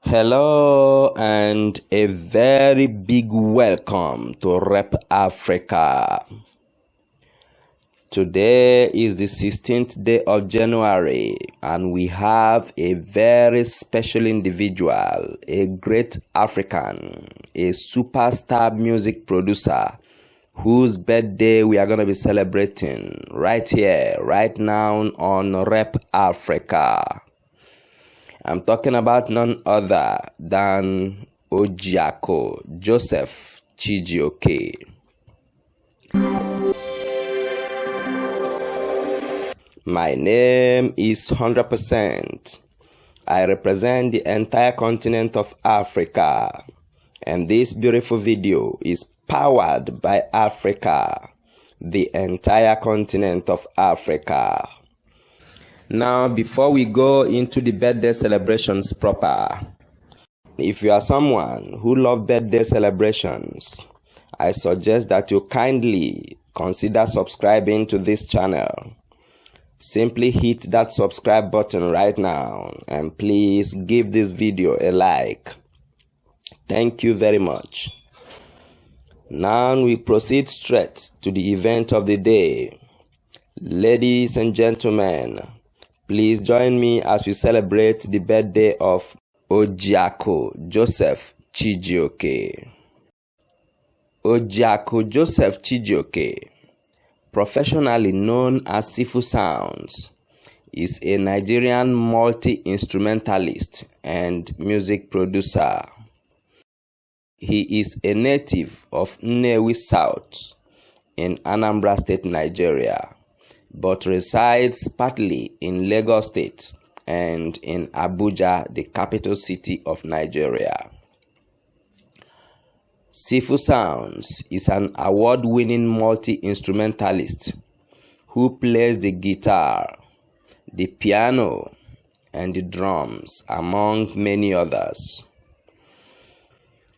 Hello and a very big welcome to Rep Africa. Today is the 16th day of January and we have a very special individual, a great African, a superstar music producer whose birthday we are going to be celebrating right here, right now on Rep Africa. I'm talking about none other than Ojiako Joseph Chijioke. My name is 100%. I represent the entire continent of Africa, and this beautiful video is powered by Africa, the entire continent of Africa. Now, before we go into the birthday celebrations proper, if you are someone who loves birthday celebrations, I suggest that you kindly consider subscribing to this channel. Simply hit that subscribe button right now and please give this video a like. Thank you very much. Now we proceed straight to the event of the day. Ladies and gentlemen, please join me as we celebrate the birthday of Ojiako Joseph Chijioke. Ojiako Joseph Chijioke, professionally known as Sifu Sounds, is a Nigerian multi-instrumentalist and music producer. He is a native of Nnewi South in Anambra State, Nigeria, but resides partly in Lagos State and in Abuja, the capital city of Nigeria. Sifu Sounds is an award-winning multi-instrumentalist who plays the guitar, the piano, and the drums, among many others.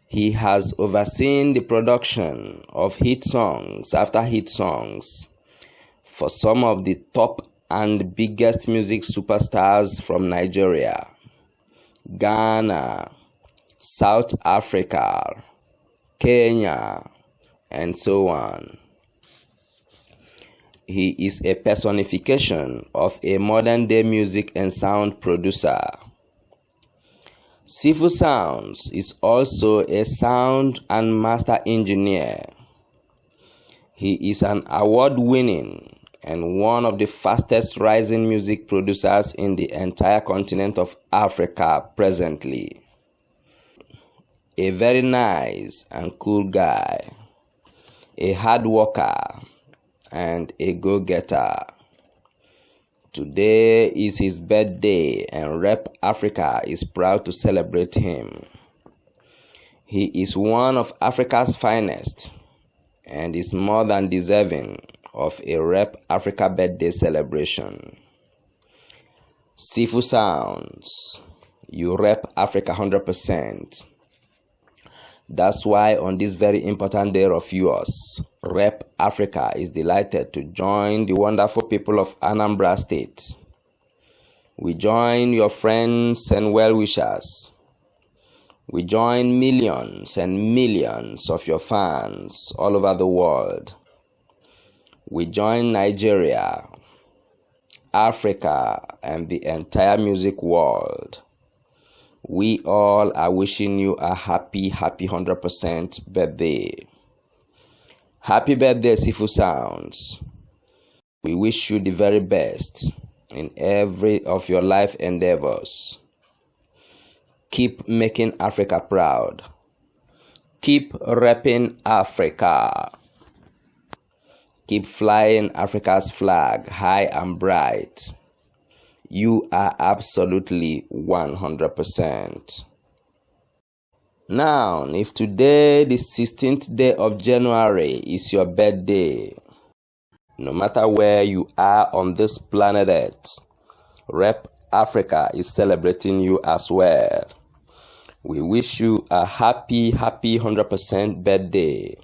He has overseen the production of hit songs after hit songs for some of the top and biggest music superstars from Nigeria, Ghana, South Africa, Kenya, and so on. He is a personification of a modern-day music and sound producer. Sifu Sounds is also a sound and master engineer. He is an award-winning and one of the fastest rising music producers in the entire continent of Africa presently. A very nice and cool guy, a hard worker, and a go-getter. Today is his birthday and Rep Africa is proud to celebrate him. He is one of Africa's finest and is more than deserving of a Rep Africa birthday celebration. Sifu Sounds, you rep Africa 100%. That's why on this very important day of yours, Rep Africa is delighted to join the wonderful people of Anambra State. We join your friends and well-wishers. We join millions and millions of your fans all over the world. We join Nigeria, Africa, and the entire music world. We all are wishing you a happy 100% birthday. Happy birthday, Sifu Sounds. We wish you the very best in every of your life endeavors. Keep making Africa proud. Keep repping Africa. Keep flying Africa's flag high and bright. You are absolutely 100%. Now, if today, the 16th day of January, is your birthday, no matter where you are on this planet Earth, Rep Africa is celebrating you as well. We wish you a happy 100% birthday.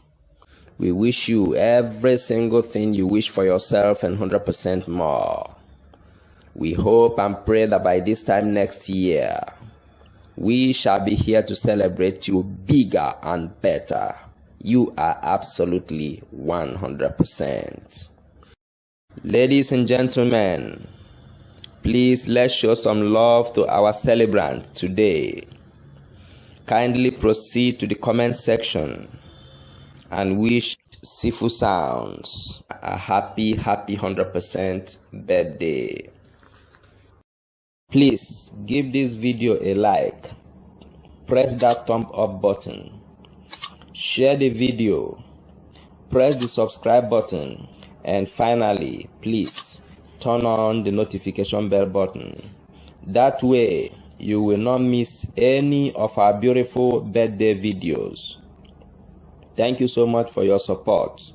We wish you every single thing you wish for yourself and 100% more. We hope and pray that by this time next year, We shall be here to celebrate you bigger and better. You are absolutely 100%. Ladies and gentlemen, please let's show some love to our celebrant today. Kindly proceed to the comment section and wish Sifu Sounds a happy 100% birthday. Please give this video a like, press that thumb up button, share the video, press the subscribe button, and finally, please turn on the notification bell button. That way, you will not miss any of our beautiful birthday videos. Thank you so much for your support.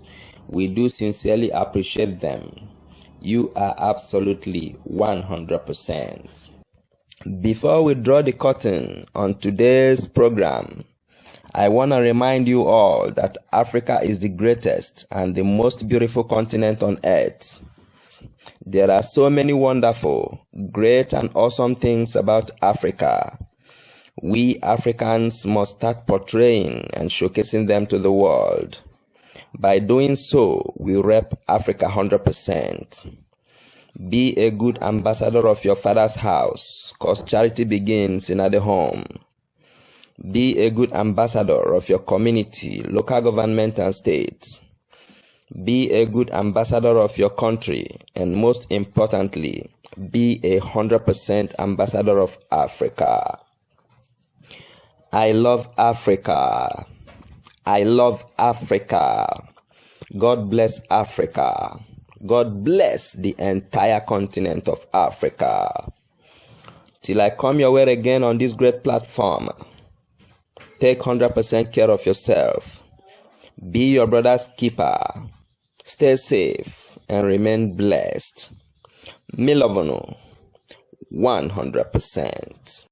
We do sincerely appreciate them. You are absolutely 100%. Before we draw the curtain on today's program, I want to remind you all that Africa is the greatest and the most beautiful continent on earth. There are so many wonderful, great and awesome things about Africa. We Africans must start portraying and showcasing them to the world. By doing so, we rep Africa 100%. Be a good ambassador of your father's house, cause charity begins in the home. Be a good ambassador of your community, local government and state. Be a good ambassador of your country, and most importantly, be a 100% ambassador of Africa. I love Africa. I love Africa. God bless Africa. God bless the entire continent of Africa. Till I come your way again on this great platform, take 100% care of yourself. Be your brother's keeper. Stay safe and remain blessed. Me love you 100%.